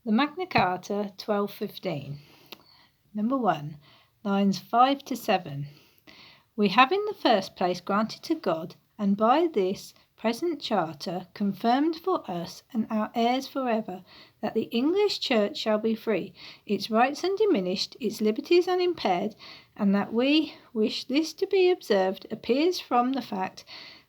The Magna Carta 1215. Number 1, lines 5 to 7. We have in the first place granted to God, and by this present charter confirmed for us and our heirs forever, that the English Church shall be free, its rights undiminished, its liberties unimpaired, and that we wish this to be observed appears from the fact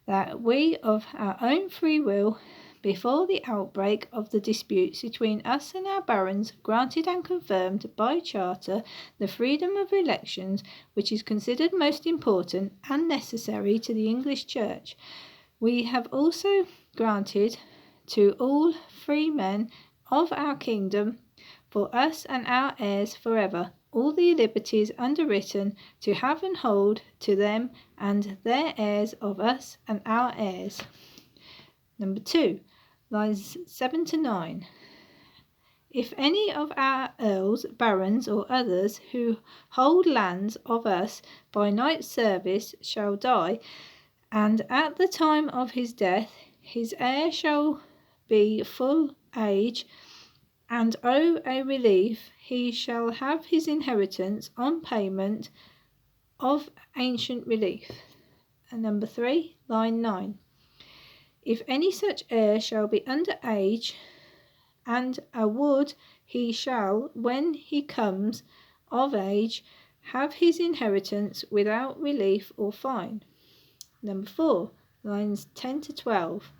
that we of our own free will, before the outbreak of the disputes between us and our barons, granted and confirmed by charter the freedom of elections, which is considered most important and necessary to the English Church. We have also granted to all free men of our kingdom, for us and our heirs forever, all the liberties underwritten, to have and hold to them and their heirs of us and our heirs. Number 2, lines 7 to 9. If any of our earls, barons, or others who hold lands of us by knight service shall die, and at the time of his death his heir shall be full age, and owe a relief, he shall have his inheritance on payment of ancient relief. And number 3, line 9. If any such heir shall be under age, and a ward, he shall, when he comes of age, have his inheritance without relief or fine. Number 4, lines 10 to 12.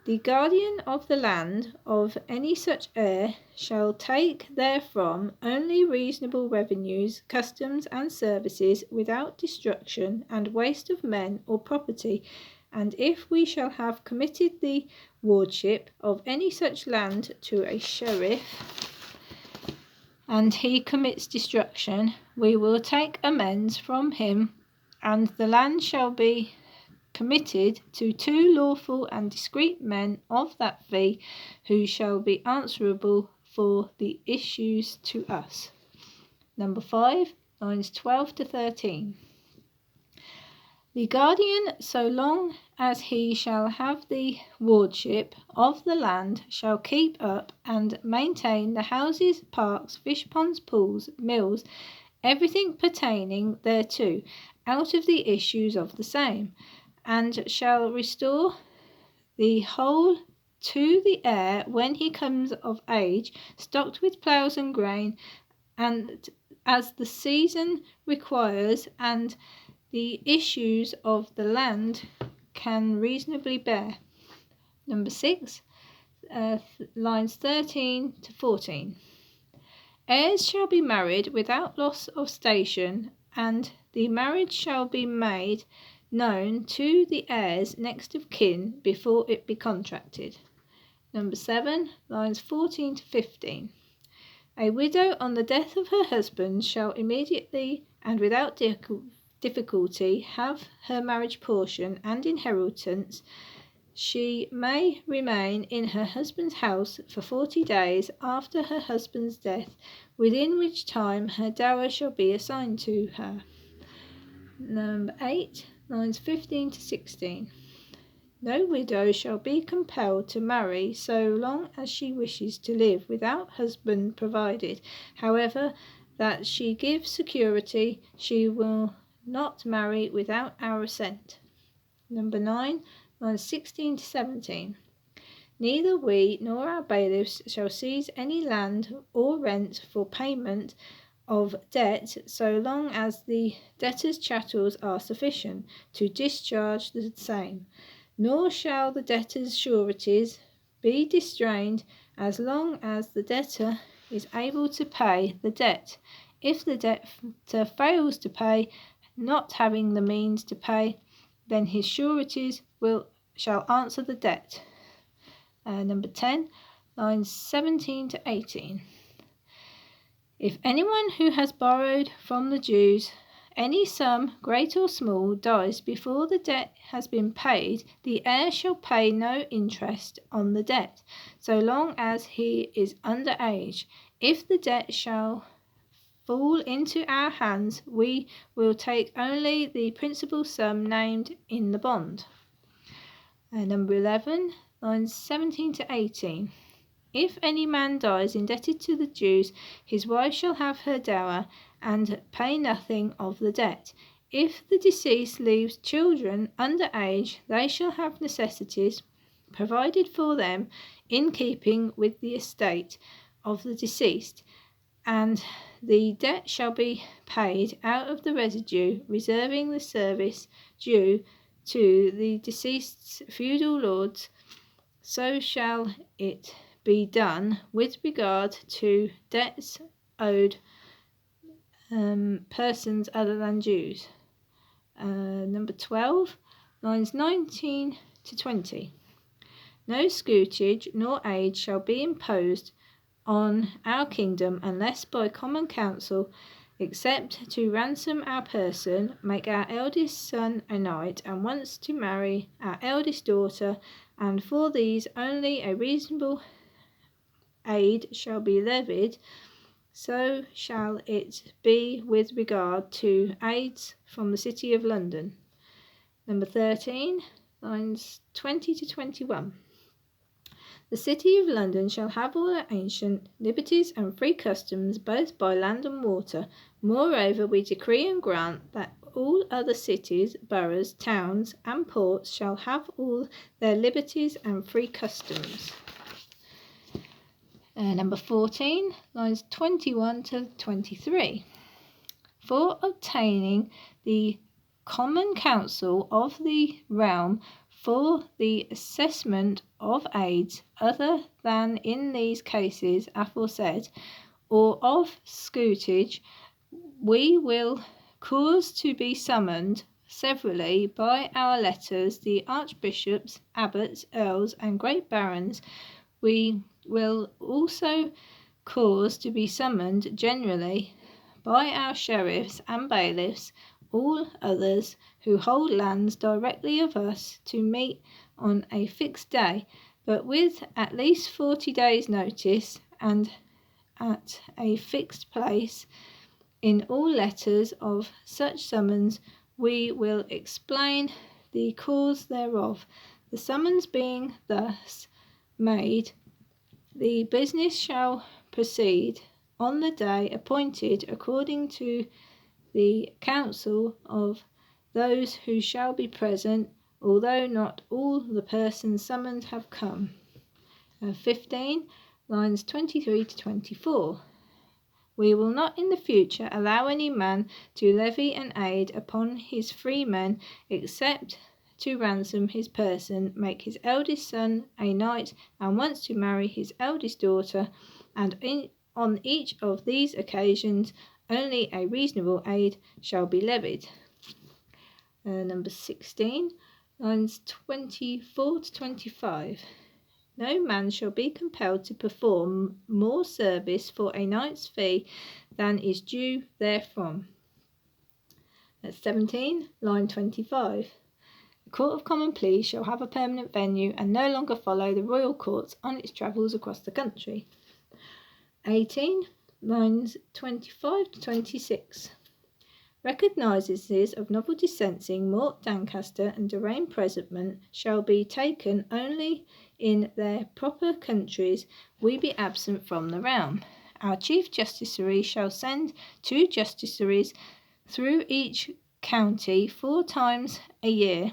The guardian of the land of any such heir shall take therefrom only reasonable revenues, customs, and services, without destruction and waste of men or property. And if we shall have committed the wardship of any such land to a sheriff, and he commits destruction, we will take amends from him, and the land shall be committed to 2 lawful and discreet men of that fee, who shall be answerable for the issues to us. Number 5, lines 12 to 13. The guardian, so long as he shall have the wardship of the land, shall keep up and maintain the houses, parks, fish ponds, pools, mills, everything pertaining thereto, out of the issues of the same, and shall restore the whole to the heir when he comes of age, stocked with ploughs and grain, and as the season requires, and the issues of the land can reasonably bear. Number 6, lines 13 to 14. Heirs shall be married without loss of station, and the marriage shall be made known to the heirs next of kin before it be contracted. Number 7, lines 14 to 15. A widow on the death of her husband shall immediately and without difficulty have her marriage portion and inheritance. She may remain in her husband's house for 40 days after her husband's death, within which time her dower shall be assigned to her. Number 8, lines 15 to 16. No widow shall be compelled to marry so long as she wishes to live without husband, provided, however, that she give security she will not marry without our assent. Number 9, lines 16 to 17. Neither we nor our bailiffs shall seize any land or rent for payment of debt so long as the debtor's chattels are sufficient to discharge the same, nor shall the debtor's sureties be distrained as long as the debtor is able to pay the debt. If the debtor fails to pay, not having the means to pay, then his sureties shall answer the debt. Number 10, lines 17 to 18. If anyone who has borrowed from the Jews any sum, great or small, dies before the debt has been paid, the heir shall pay no interest on the debt, so long as he is under age. If the debt shall fall into our hands, we will take only the principal sum named in the bond. Number 11, lines 17 to 18. If any man dies indebted to the Jews, his wife shall have her dower and pay nothing of the debt. If the deceased leaves children under age, they shall have necessities provided for them in keeping with the estate of the deceased, and the debt shall be paid out of the residue, reserving the service due to the deceased's feudal lords. So shall it be done with regard to debts owed persons other than Jews. Number 12, lines 19 to 20. No scutage nor aid shall be imposed on our kingdom unless by common counsel, except to ransom our person, make our eldest son a knight, and once to marry our eldest daughter, and for these only a reasonable aid shall be levied. So shall it be with regard to aids from the City of London. Number 13, lines 20 to 21. The City of London shall have all her ancient liberties and free customs, both by land and water. Moreover, we decree and grant that all other cities, boroughs, towns, and ports shall have all their liberties and free customs. Number 14, lines 21 to 23. For obtaining the common counsel of the realm for the assessment of aids other than in these cases aforesaid, or of scutage, we will cause to be summoned severally by our letters the archbishops, abbots, earls, and great barons. We will also cause to be summoned generally by our sheriffs and bailiffs all others who hold lands directly of us, to meet on a fixed day, but with at least 40 days' notice, and at a fixed place. In all letters of such summons we will explain the cause thereof. The summons being thus made, the business shall proceed on the day appointed according to the counsel of those who shall be present, although not all the persons summoned have come. 15, lines 23 to 24. We will not in the future allow any man to levy an aid upon his free men, except to ransom his person, make his eldest son a knight, and once to marry his eldest daughter, and on each of these occasions only a reasonable aid shall be levied. Number 16, lines 24 to 25. No man shall be compelled to perform more service for a knight's fee than is due therefrom. That's 17, line 25. The Court of Common Pleas shall have a permanent venue and no longer follow the royal courts on its travels across the country. 18, lines 25 to 26. Recognisances of novel dissensing, mort Dancaster, and Doraine presentment shall be taken only in their proper countries, we be absent from the realm. Our Chief Justiciary shall send 2 justiciaries through each county 4 times a year,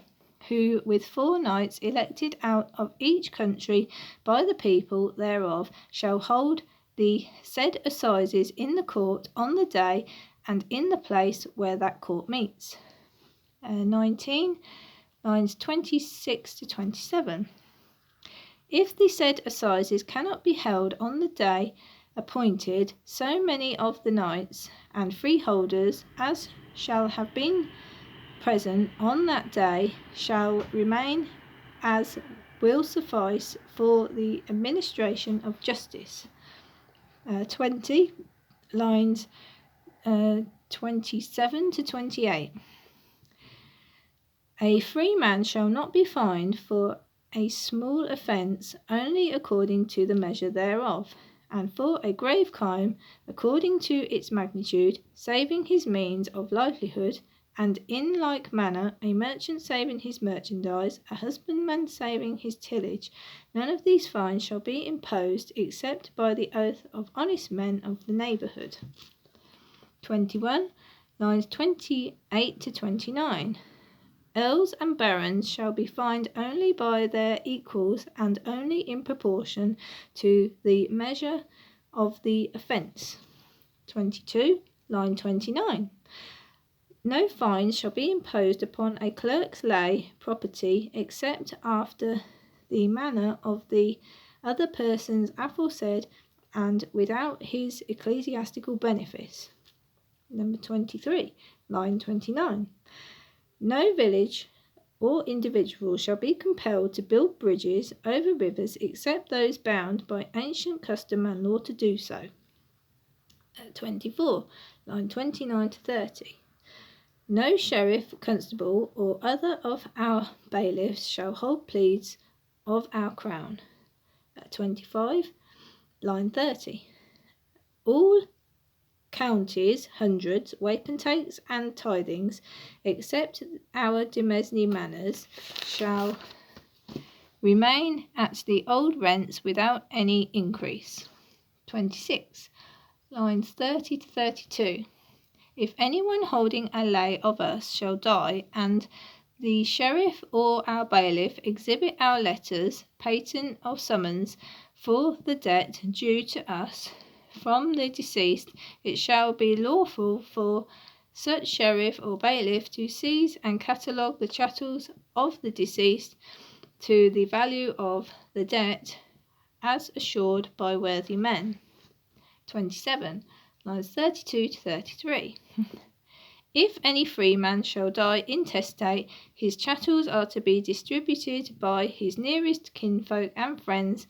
who with 4 knights elected out of each country by the people thereof shall hold the said assizes in the court on the day and in the place where that court meets. 19, lines 26 to 27. If the said assizes cannot be held on the day appointed, so many of the knights and freeholders as shall have been present on that day shall remain, as will suffice for the administration of justice. 20, lines 27 to 28. A free man shall not be fined for a small offence, only according to the measure thereof, and for a grave crime according to its magnitude, saving his means of livelihood and in like manner a merchant saving his merchandise, a husbandman saving his tillage, none of these fines shall be imposed except by the oath of honest men of the neighbourhood. 21. Lines 28 to 29. Earls and barons shall be fined only by their equals and only in proportion to the measure of the offence. 22. Line 29. No fines shall be imposed upon a clerk's lay property except after the manner of the other persons aforesaid and without his ecclesiastical benefice. Number 23. Line 29. No village or individual shall be compelled to build bridges over rivers except those bound by ancient custom and law to do so. 24. Line 29 to 30. No sheriff, constable, or other of our bailiffs shall hold pleas of our crown. 25. Line 30. All counties, hundreds, wapentates, and tithings, except our demesne manors, shall remain at the old rents without any increase. 26. Lines 30 to 32. If anyone holding a lay of us shall die, and the sheriff or our bailiff exhibit our letters patent of summons for the debt due to us from the deceased, it shall be lawful for such sheriff or bailiff to seize and catalogue the chattels of the deceased to the value of the debt as assured by worthy men. 27. Lines 32 to 33. If any freeman shall die intestate, his chattels are to be distributed by his nearest kinfolk and friends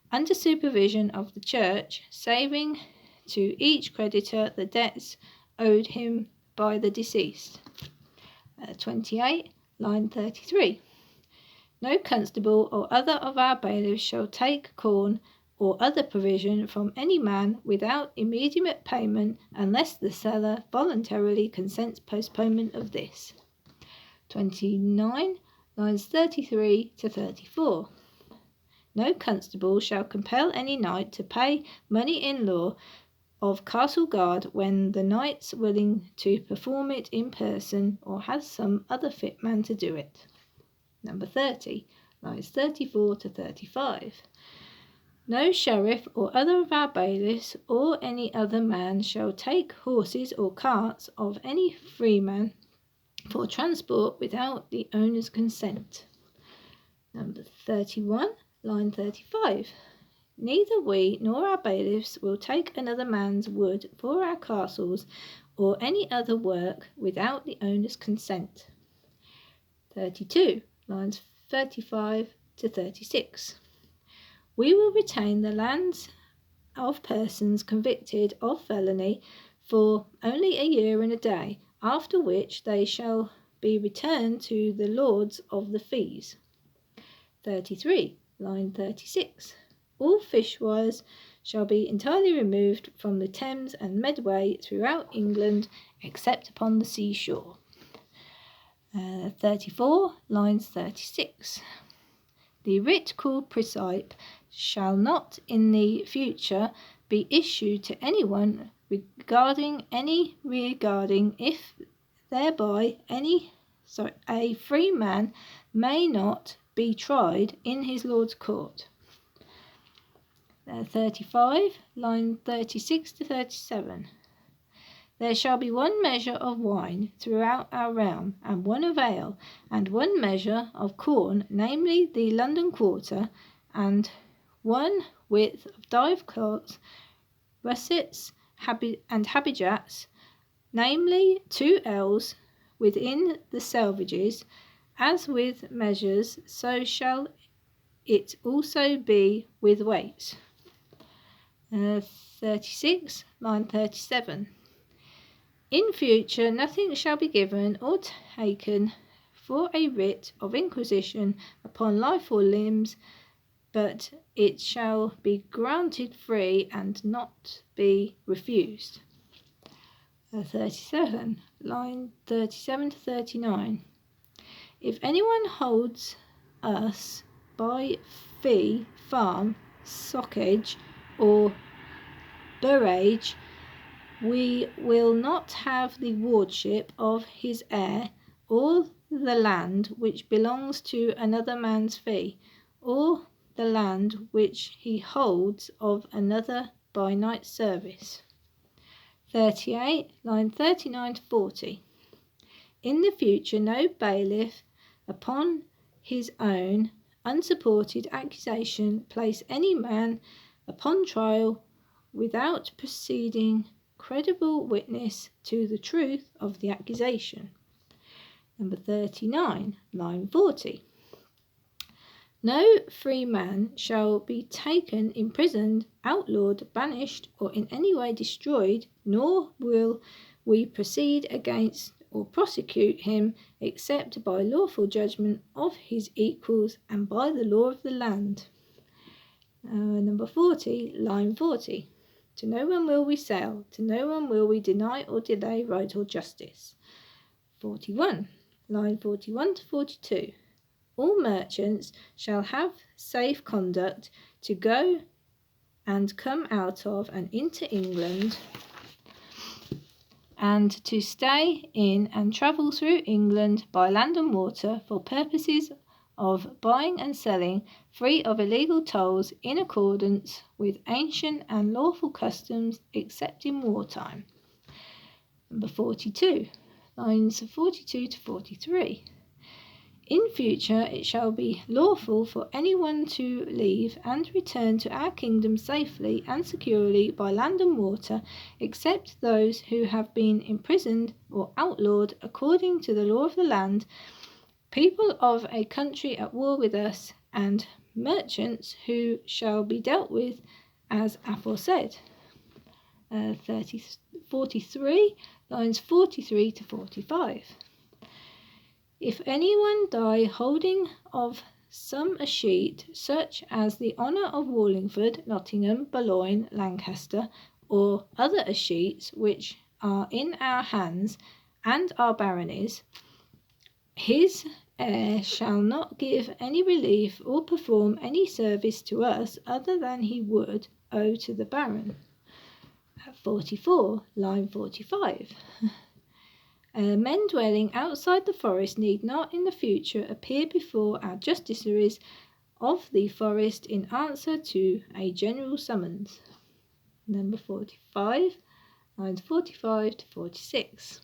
under supervision of the church, saving to each creditor the debts owed him by the deceased. 28. Line 33. No constable or other of our bailiffs shall take corn or other provision from any man without immediate payment unless the seller voluntarily consents postponement of this. 29. Lines 33 to 34. No constable shall compel any knight to pay money in law of castle guard when the knight's willing to perform it in person or has some other fit man to do it. Number 30. Lines 34 to 35. No sheriff or other of our bailiffs or any other man shall take horses or carts of any freeman for transport without the owner's consent. Number 31, line 35. Neither we nor our bailiffs will take another man's wood for our castles or any other work without the owner's consent. 32, lines 35 to 36. We will retain the lands of persons convicted of felony for only a year and a day, after which they shall be returned to the lords of the fees. 33, line 36. All fishwires shall be entirely removed from the Thames and Medway throughout England, except upon the seashore. 34, lines 36. The writ called precipe shall not in the future be issued to anyone regarding if thereby a free man may not be tried in his lord's court. 35, line 36 to 37. There shall be one measure of wine throughout our realm, and one of ale, and one measure of corn, namely the London quarter, and one width of divecloths, russets, and habijats, namely 2 ells within the selvages, as with measures, so shall it also be with weights. 36, line 37. In future, nothing shall be given or taken for a writ of inquisition upon life or limbs, but it shall be granted free and not be refused. 37, line 37 to 39. If anyone holds us by fee, farm, soccage, or burrage, we will not have the wardship of his heir, or the land which belongs to another man's fee, or the land which he holds of another by night service. 38, line 39 to 40. In the future, no bailiff, upon his own unsupported accusation, place any man upon trial without preceding credible witness to the truth of the accusation. Number 39, line 40. No free man shall be taken, imprisoned, outlawed, banished, or in any way destroyed, nor will we proceed against or prosecute him except by lawful judgment of his equals and by the law of the land. Number 40, line 40. To no one will we sell, to no one will we deny or delay right or justice. 41, line 41 to 42. All merchants shall have safe conduct to go and come out of and into England, and to stay in and travel through England by land and water for purposes of buying and selling, free of illegal tolls, in accordance with ancient and lawful customs, except in wartime. Number 42, lines 42 to 43. In future it shall be lawful for anyone to leave and return to our kingdom safely and securely by land and water, except those who have been imprisoned or outlawed according to the law of the land, people of a country at war with us, and merchants who shall be dealt with as aforesaid. 43, lines 43 to 45. If anyone die holding of some escheat, such as the honour of Wallingford, Nottingham, Boulogne, Lancaster, or other escheats which are in our hands and are baronies, his heir shall not give any relief or perform any service to us other than he would owe to the baron. 44, line 45. Men dwelling outside the forest need not in the future appear before our justiciaries of the forest in answer to a general summons. Number 45, lines 45 to 46.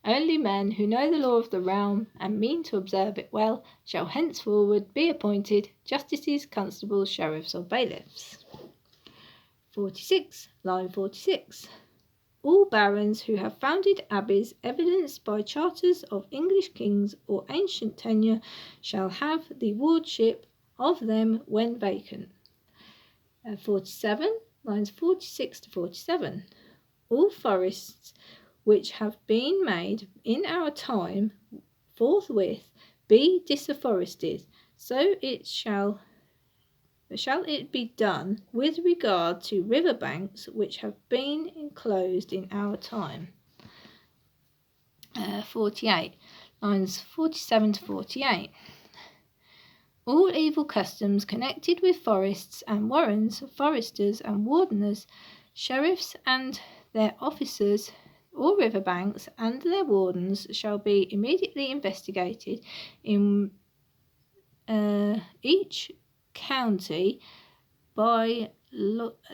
Only men who know the law of the realm and mean to observe it well shall henceforward be appointed justices, constables, sheriffs, or bailiffs. 46, line 46. All barons who have founded abbeys evidenced by charters of English kings or ancient tenure shall have the wardship of them when vacant. 47, lines 46 to 47. All forests which have been made in our time forthwith be disafforested, so shall it be done with regard to river banks which have been enclosed in our time. 48, lines 47 to 48. All evil customs connected with forests and warrens, foresters and wardeners, sheriffs and their officers, all river banks and their wardens shall be immediately investigated in each county by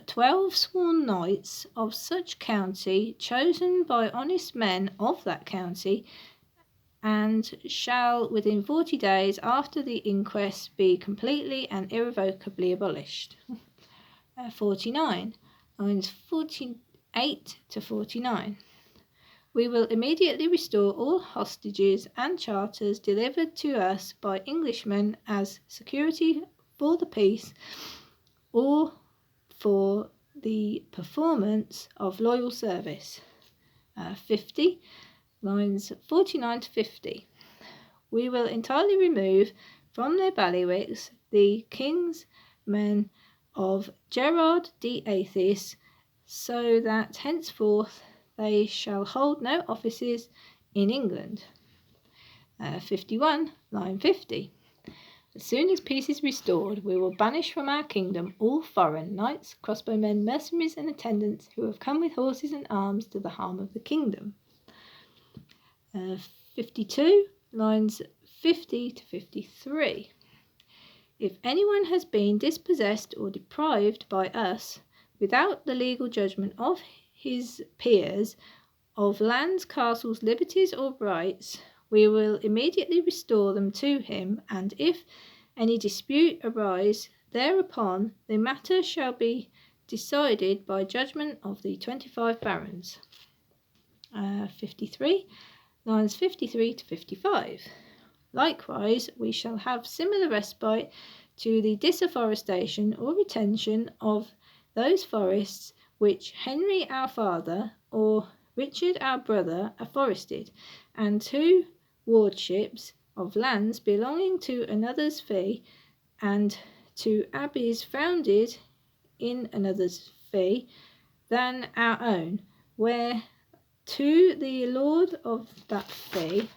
12 sworn knights of such county, chosen by honest men of that county, and shall within 40 days after the inquest be completely and irrevocably abolished. 49, lines 48 to 49. We will immediately restore all hostages and charters delivered to us by Englishmen as security for the peace or for the performance of loyal service. 50, lines 49 to 50. We will entirely remove from their bailiwicks the king's men of Gerard de Athis, so that henceforth they shall hold no offices in England. 51, line 50. As soon as peace is restored, we will banish from our kingdom all foreign knights, crossbowmen, mercenaries, and attendants who have come with horses and arms to the harm of the kingdom. 52, lines 50 to 53. If anyone has been dispossessed or deprived by us, without the legal judgment of his peers, of lands, castles, liberties, or rights, we will immediately restore them to him, and if any dispute arise thereupon, the matter shall be decided by judgment of the 25 barons. 53, lines 53 to 55. Likewise, we shall have similar respite to the disafforestation or retention of those forests which Henry our father or Richard our brother afforested, and to wardships of lands belonging to another's fee, and to abbeys founded in another's fee than our own, where to the lord of that fee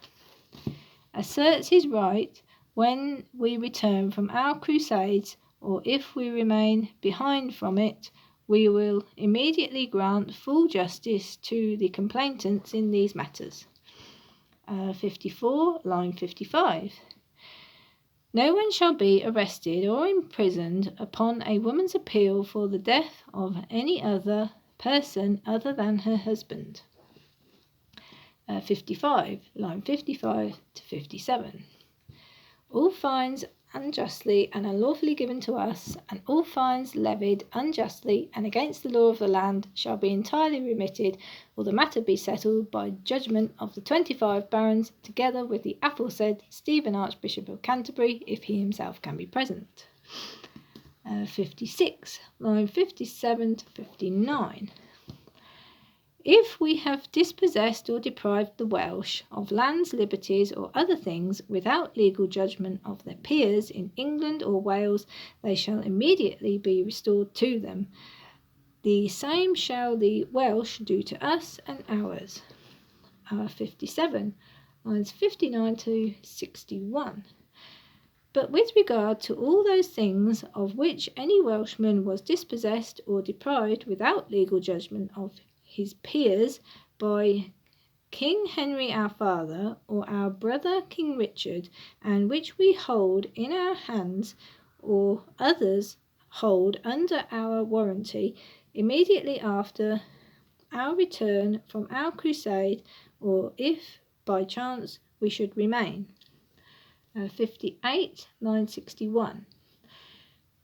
asserts his right when we return from our crusades, or if we remain behind from it, we will immediately grant full justice to the complainants in these matters. 54, line 55. No one shall be arrested or imprisoned upon a woman's appeal for the death of any other person other than her husband. 55, line 55 to 57. All fines unjustly and unlawfully given to us, and all fines levied unjustly and against the law of the land, shall be entirely remitted, or the matter be settled by judgment of the 25 barons, together with the aforesaid Stephen Archbishop of Canterbury, if he himself can be present. 56, line 57 to 59. If we have dispossessed or deprived the Welsh of lands, liberties, or other things without legal judgment of their peers in England or Wales, they shall immediately be restored to them. The same shall the Welsh do to us and ours. 57, lines 59 to 61. But with regard to all those things of which any Welshman was dispossessed or deprived without legal judgment of his peers by King Henry our father, or our brother King Richard, and which we hold in our hands, or others hold under our warranty, immediately after our return from our crusade, or if by chance we should remain. 58, line 61.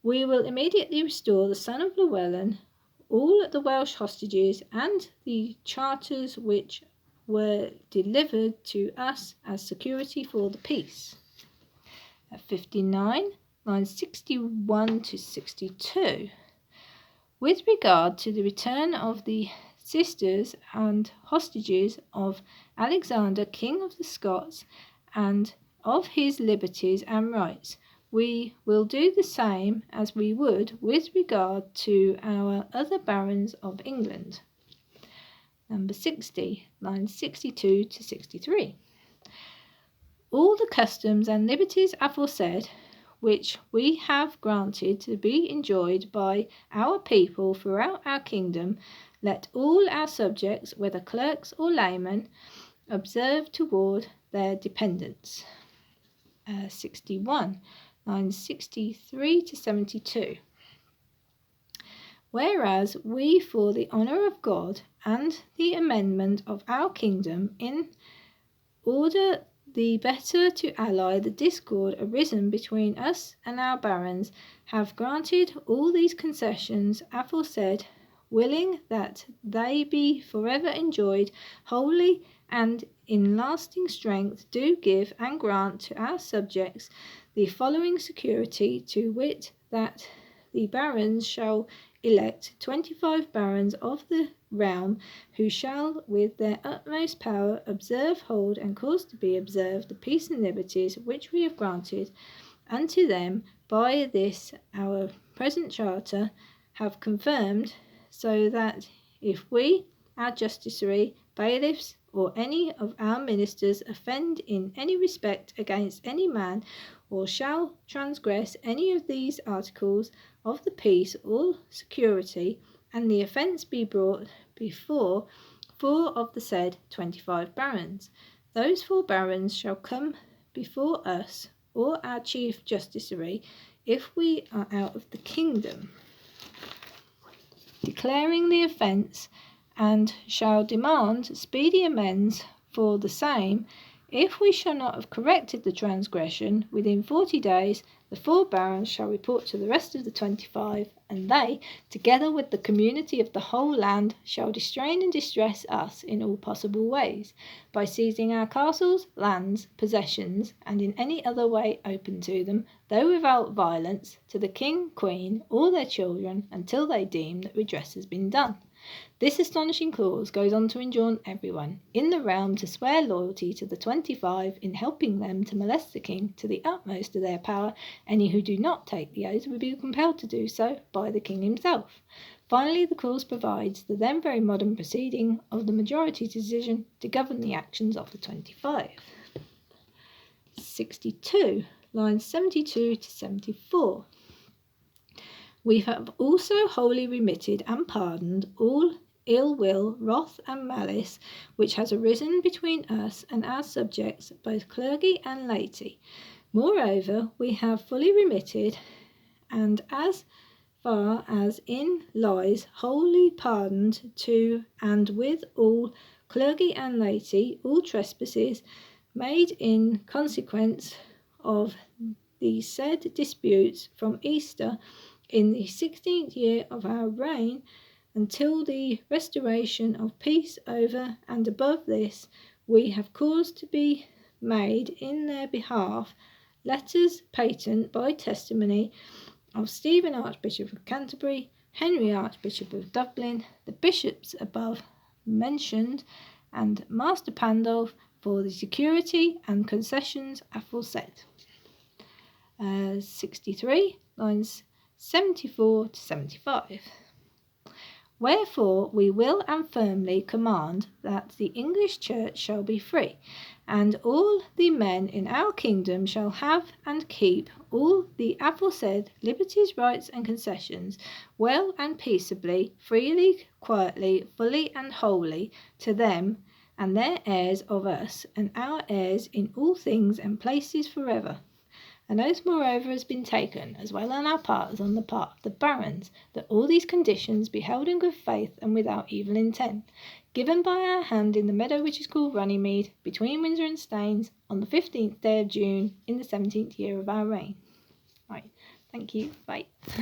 We will immediately restore the son of Llewellyn, all the Welsh hostages, and the charters which were delivered to us as security for the peace. 59, lines 61 to 62. With regard to the return of the sisters and hostages of Alexander, King of the Scots, and of his liberties and rights, we will do the same as we would with regard to our other barons of England. Number 60, lines 62 to 63. All the customs and liberties aforesaid, which we have granted to be enjoyed by our people throughout our kingdom, let all our subjects, whether clerks or laymen, observe toward their dependents. 61, lines 63 to 72. Whereas we, for the honour of God and the amendment of our kingdom, in order the better to allay the discord arisen between us and our barons, have granted all these concessions aforesaid, willing that they be forever enjoyed wholly and in lasting strength, do give and grant to our subjects the following security, to wit, that the barons shall elect 25 barons of the realm, who shall with their utmost power observe, hold, and cause to be observed the peace and liberties which we have granted unto them by this our present charter have confirmed, so that if we our justiciary, bailiffs, or any of our ministers offend in any respect against any man, or shall transgress any of these articles of the peace or security, and the offence be brought before 4 of the said 25 barons, those 4 barons shall come before us or our chief justiciary, if we are out of the kingdom, declaring the offence, and shall demand speedy amends for the same. If we shall not have corrected the transgression within 40 days, the 4 barons shall report to the rest of the 25, and they, together with the community of the whole land, shall distrain and distress us in all possible ways, by seizing our castles, lands, possessions, and in any other way open to them, though without violence, to the king, queen, or their children, until they deem that redress has been done. This astonishing clause goes on to enjoin everyone in the realm to swear loyalty to the 25 in helping them to molest the king to the utmost of their power. Any who do not take the oath will be compelled to do so by the king himself. Finally, the clause provides the then very modern proceeding of the majority decision to govern the actions of the 25. 62, lines 72 to 74. We have also wholly remitted and pardoned all ill will, wrath, and malice which has arisen between us and our subjects, both clergy and laity. Moreover, we have fully remitted, and as far as in lies, wholly pardoned to and with all clergy and laity all trespasses made in consequence of the said disputes from Easter in the 16th year of our reign, until the restoration of peace over and above this, we have caused to be made in their behalf letters patent by testimony of Stephen Archbishop of Canterbury, Henry Archbishop of Dublin, the bishops above mentioned, and Master Pandulph, for the security and concessions aforesaid. 63, lines 74 to 75. Wherefore we will and firmly command that the English Church shall be free, and all the men in our kingdom shall have and keep all the aforesaid liberties, rights, and concessions, well and peaceably, freely, quietly, fully, and wholly, to them and their heirs of us, and our heirs in all things and places forever. An oath, moreover, has been taken, as well on our part as on the part of the barons, that all these conditions be held in good faith and without evil intent, given by our hand in the meadow which is called Runnymede, between Windsor and Staines, on the 15th day of June, in the 17th year of our reign. Right, thank you, bye.